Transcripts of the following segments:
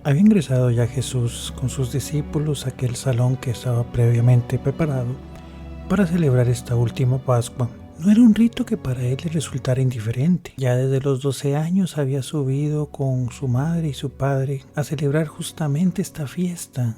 Había ingresado ya Jesús con sus discípulos a aquel salón que estaba previamente preparado para celebrar esta última Pascua. No era un rito que para él le resultara indiferente. Ya desde los 12 años había subido con su madre y su padre a celebrar justamente esta fiesta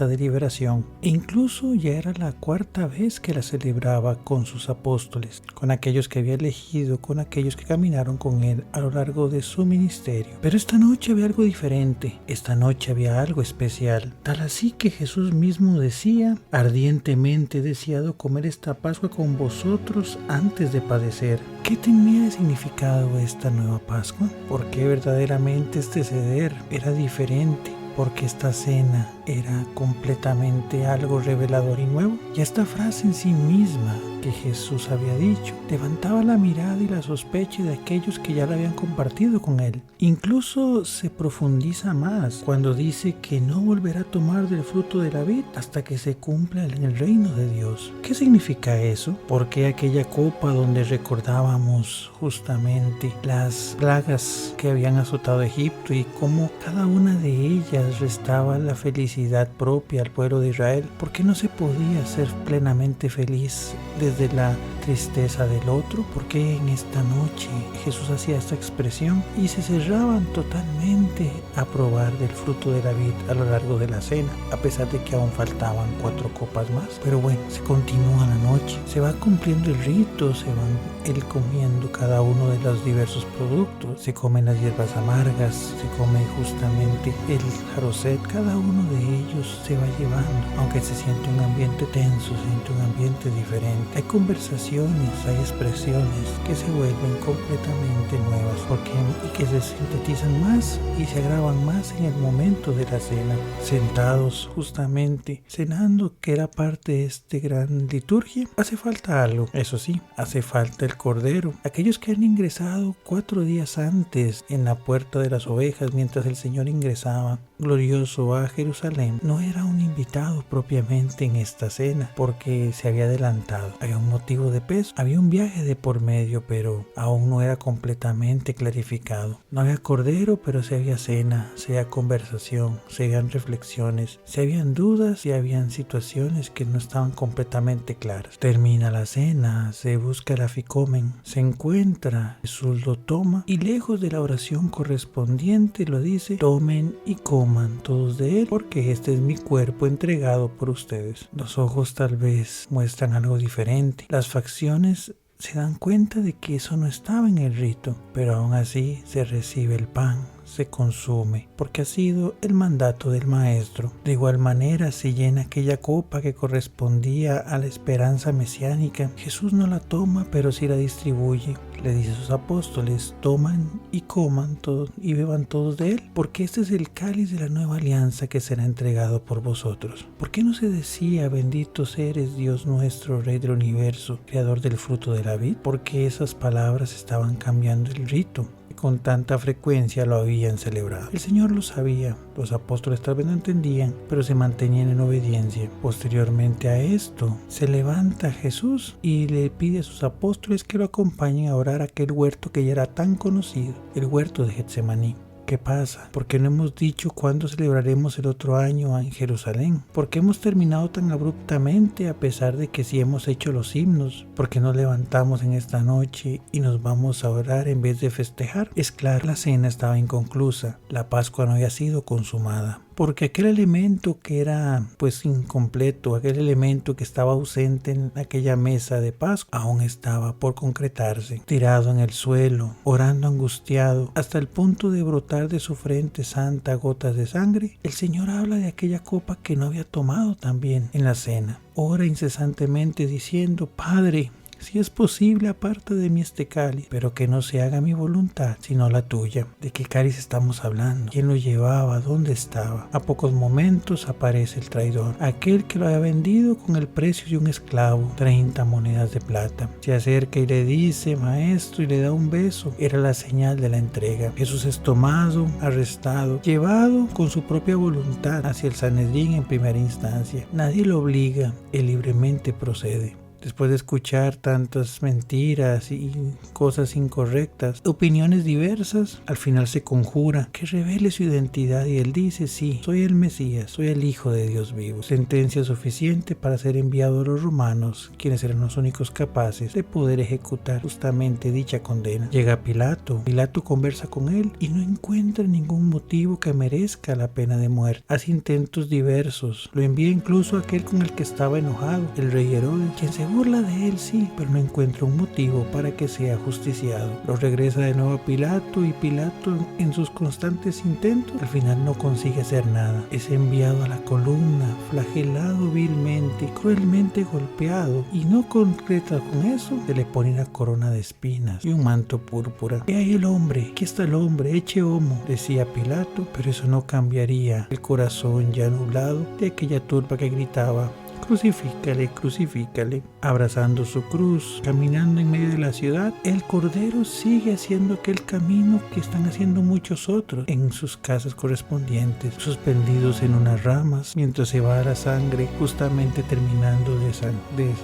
de liberación. E incluso ya era la cuarta vez que la celebraba con sus apóstoles, con aquellos que había elegido, con aquellos que caminaron con él a lo largo de su ministerio. Pero esta noche había algo diferente, esta noche había algo especial, tal así que Jesús mismo decía: ardientemente he deseado comer esta Pascua con vosotros antes de padecer. ¿Qué tenía de significado esta nueva Pascua? ¿Por qué verdaderamente este ceder era diferente? Porque esta cena era completamente algo revelador y nuevo. Y esta frase en sí misma que Jesús había dicho levantaba la mirada y la sospecha de aquellos que ya la habían compartido con él. Incluso se profundiza más cuando dice que no volverá a tomar del fruto de la vid hasta que se cumpla en el reino de Dios. ¿Qué significa eso? Porque aquella copa donde recordábamos justamente las plagas que habían azotado a Egipto y cómo cada una de ellas restaba la felicidad propia al pueblo de Israel, ¿por qué no se podía ser plenamente feliz desde la tristeza del otro? Porque en esta noche Jesús hacía esta expresión y se cerraban totalmente a probar del fruto de la vid a lo largo de la cena, a pesar de que aún faltaban 4 copas más. Pero bueno, se continúa la noche, se va cumpliendo el rito, se van él comiendo cada uno de los diversos productos, se comen las hierbas amargas, se come justamente el jaroset, cada uno de ellos se va llevando, aunque se siente un ambiente tenso, se siente un ambiente diferente. Hay conversaciones, hay expresiones que se vuelven completamente nuevas y que se sintetizan más y se agravan más en el momento de la cena, sentados justamente cenando, que era parte de esta gran liturgia. Hace falta algo, eso sí, hace falta el cordero. Aquellos que han ingresado 4 días antes en la puerta de las ovejas mientras el Señor ingresaba glorioso a Jerusalén, no era un invitado propiamente en esta cena porque se había adelantado. Había un motivo de peso, había un viaje de por medio, pero aún no era completamente clarificado. No había cordero, pero sí había cena, sí había conversación, sí habían reflexiones, sí habían dudas y habían situaciones que no estaban completamente claras. Termina la cena, se busca el aficomen, se encuentra, Jesús lo toma y lejos de la oración correspondiente lo dice: tomen y coman todos de él, porque este es mi cuerpo entregado por ustedes. Los ojos tal vez muestran algo diferente, las facciones se dan cuenta de que eso no estaba en el rito, pero aún así se recibe el pan, se consume, porque ha sido el mandato del Maestro. De igual manera se llena aquella copa que correspondía a la esperanza mesiánica. Jesús no la toma, pero sí la distribuye. Le dice a sus apóstoles: toman y coman todos y beban todos de él, porque este es el cáliz de la nueva alianza que será entregado por vosotros. ¿Por qué no se decía: bendito eres Dios nuestro, Rey del universo, creador del fruto de la vid? Porque esas palabras estaban cambiando el rito. Con tanta frecuencia lo habían celebrado. El Señor lo sabía, los apóstoles tal vez no entendían, pero se mantenían en obediencia. Posteriormente a esto, se levanta Jesús y le pide a sus apóstoles que lo acompañen a orar a aquel huerto que ya era tan conocido, el huerto de Getsemaní. ¿Qué pasa? ¿Por qué no hemos dicho cuándo celebraremos el otro año en Jerusalén? ¿Por qué hemos terminado tan abruptamente a pesar de que sí hemos hecho los himnos? ¿Por qué nos levantamos en esta noche y nos vamos a orar en vez de festejar? Es claro, la cena estaba inconclusa, la Pascua no había sido consumada. Porque aquel elemento que era incompleto, aquel elemento que estaba ausente en aquella mesa de Pascua, aún estaba por concretarse. Tirado en el suelo, orando angustiado, hasta el punto de brotar de su frente santa gotas de sangre, el Señor habla de aquella copa que no había tomado también en la cena. Ora incesantemente diciendo: Padre, si es posible, aparta de mí este cáliz, pero que no se haga mi voluntad, sino la tuya. ¿De qué cáliz estamos hablando? ¿Quién lo llevaba? ¿Dónde estaba? A pocos momentos aparece el traidor, aquel que lo había vendido con el precio de un esclavo, 30 monedas de plata. Se acerca y le dice: Maestro, y le da un beso. Era la señal de la entrega. Jesús es tomado, arrestado, llevado con su propia voluntad hacia el Sanedrín en primera instancia. Nadie lo obliga, él libremente procede. después de escuchar tantas mentiras y cosas incorrectas, opiniones diversas, al final se conjura que revele su identidad y él dice: sí, soy el Mesías, soy el Hijo de Dios vivo. Sentencia suficiente para ser enviado a los romanos, quienes eran los únicos capaces de poder ejecutar justamente dicha condena. Llega Pilato conversa con él y no encuentra ningún motivo que merezca la pena de muerte. Hace intentos diversos, lo envía incluso a aquel con el que estaba enojado, el rey Herodes, quien se burla de él, sí, pero no encuentra un motivo para que sea justiciado. Lo regresa de nuevo a Pilato y Pilato, en sus constantes intentos, al final no consigue hacer nada. Es enviado a la columna, flagelado vilmente, cruelmente golpeado, y no concreta con eso, se le pone una corona de espinas y un manto púrpura. ¿Qué hay el hombre? Aquí está el hombre, eche homo, decía Pilato, pero eso no cambiaría el corazón ya nublado de aquella turba que gritaba: crucifícale, crucifícale. Abrazando su cruz, caminando en medio de la ciudad, el Cordero sigue haciendo aquel camino que están haciendo muchos otros en sus casas correspondientes, suspendidos en unas ramas, mientras se va la sangre, justamente terminando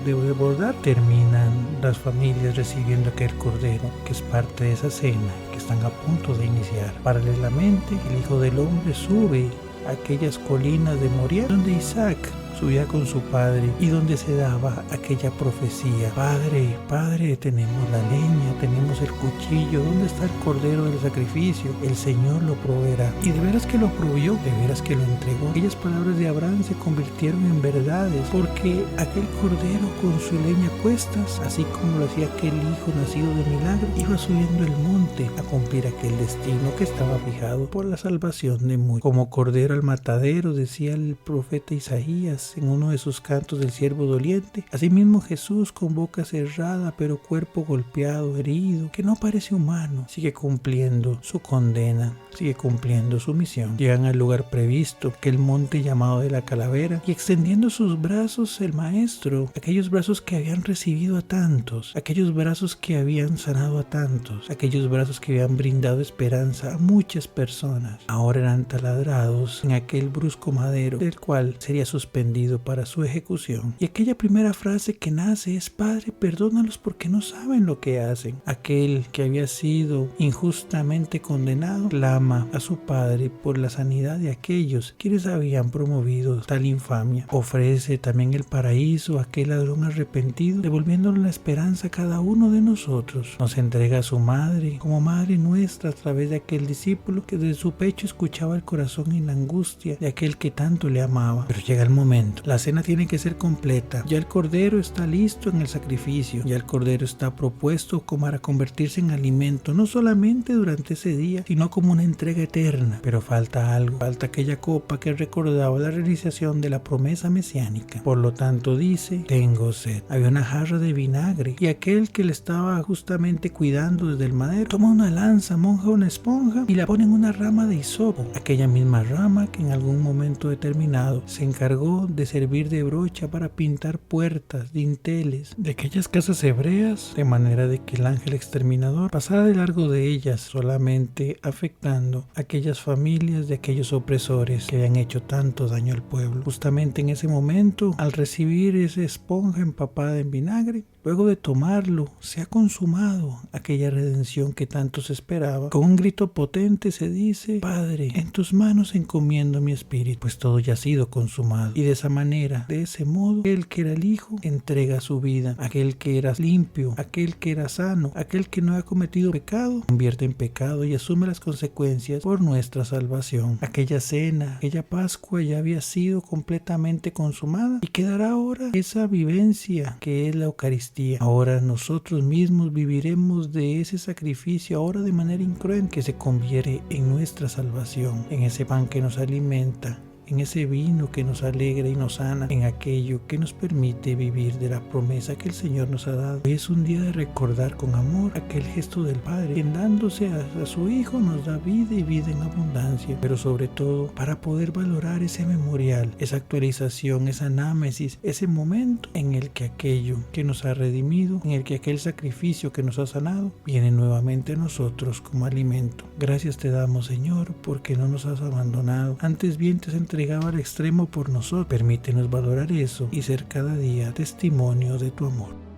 de bordar, terminan las familias recibiendo aquel Cordero, que es parte de esa cena que están a punto de iniciar. Paralelamente, el Hijo del Hombre sube a aquellas colinas de Moriah, donde Isaac subía con su padre y donde se daba aquella profecía: Padre, Padre, tenemos la leña, tenemos el cuchillo, ¿dónde está el cordero del sacrificio? El Señor lo proveerá. Y de veras que lo proveyó, de veras que lo entregó. Aquellas palabras de Abraham se convirtieron en verdades, porque aquel cordero con su leña a cuestas, así como lo hacía aquel hijo nacido de milagro, iba subiendo el monte a cumplir aquel destino que estaba fijado por la salvación de muchos. Como cordero al matadero, decía el profeta Isaías en uno de sus cantos del siervo doliente. Asimismo, Jesús, con boca cerrada pero cuerpo golpeado, herido, que no parece humano, sigue cumpliendo su condena, sigue cumpliendo su misión. Llegan al lugar previsto, aquel monte llamado de la Calavera, y extendiendo sus brazos el Maestro, aquellos brazos que habían recibido a tantos, aquellos brazos que habían sanado a tantos, aquellos brazos que habían brindado esperanza a muchas personas, ahora eran taladrados en aquel brusco madero, del cual sería suspendido para su ejecución. Y aquella primera frase que nace es: Padre, perdónalos porque no saben lo que hacen. Aquel que había sido injustamente condenado clama a su Padre por la sanidad de aquellos quienes habían promovido tal infamia. Ofrece también el paraíso a aquel ladrón arrepentido, devolviéndole la esperanza a cada uno de nosotros. Nos entrega a su madre como madre nuestra a través de aquel discípulo que desde su pecho escuchaba el corazón y la angustia de aquel que tanto le amaba. Pero llega el momento. La cena tiene que ser completa. Ya el cordero está listo en el sacrificio. Ya el cordero está propuesto como para convertirse en alimento, no solamente durante ese día, sino como una entrega eterna. Pero falta algo. Falta aquella copa que recordaba la realización de la promesa mesiánica. Por lo tanto dice: tengo sed. Había una jarra de vinagre y aquel que le estaba justamente cuidando desde el madero toma una lanza, moja una esponja y la pone en una rama de hisopo. Aquella misma rama que en algún momento determinado se encargó de servir de brocha para pintar puertas, dinteles de aquellas casas hebreas, de manera de que el ángel exterminador pasara de largo de ellas, solamente afectando a aquellas familias de aquellos opresores que habían hecho tanto daño al pueblo. Justamente en ese momento, al recibir esa esponja empapada en vinagre, luego de tomarlo, se ha consumado aquella redención que tanto se esperaba. Con un grito potente se dice: Padre, en tus manos encomiendo mi espíritu, pues todo ya ha sido consumado. Y de esa manera, de ese modo, aquel que era el Hijo entrega su vida. Aquel que era limpio, aquel que era sano, aquel que no ha cometido pecado, convierte en pecado y asume las consecuencias por nuestra salvación. Aquella cena, aquella Pascua ya había sido completamente consumada y quedará ahora esa vivencia que es la Eucaristía. Ahora nosotros mismos viviremos de ese sacrificio, ahora de manera incruenta, que se convierte en nuestra salvación, en ese pan que nos alimenta, en ese vino que nos alegra y nos sana, en aquello que nos permite vivir de la promesa que el Señor nos ha dado. Hoy es un día de recordar con amor aquel gesto del Padre, quien dándose a su Hijo nos da vida y vida en abundancia, pero sobre todo para poder valorar ese memorial, esa actualización, esa anámesis, ese momento en el que aquello que nos ha redimido, en el que aquel sacrificio que nos ha sanado, viene nuevamente a nosotros como alimento. Gracias te damos, Señor, porque no nos has abandonado, antes bien te has entregado entregado al extremo por nosotros. Permítenos valorar eso y ser cada día testimonio de tu amor.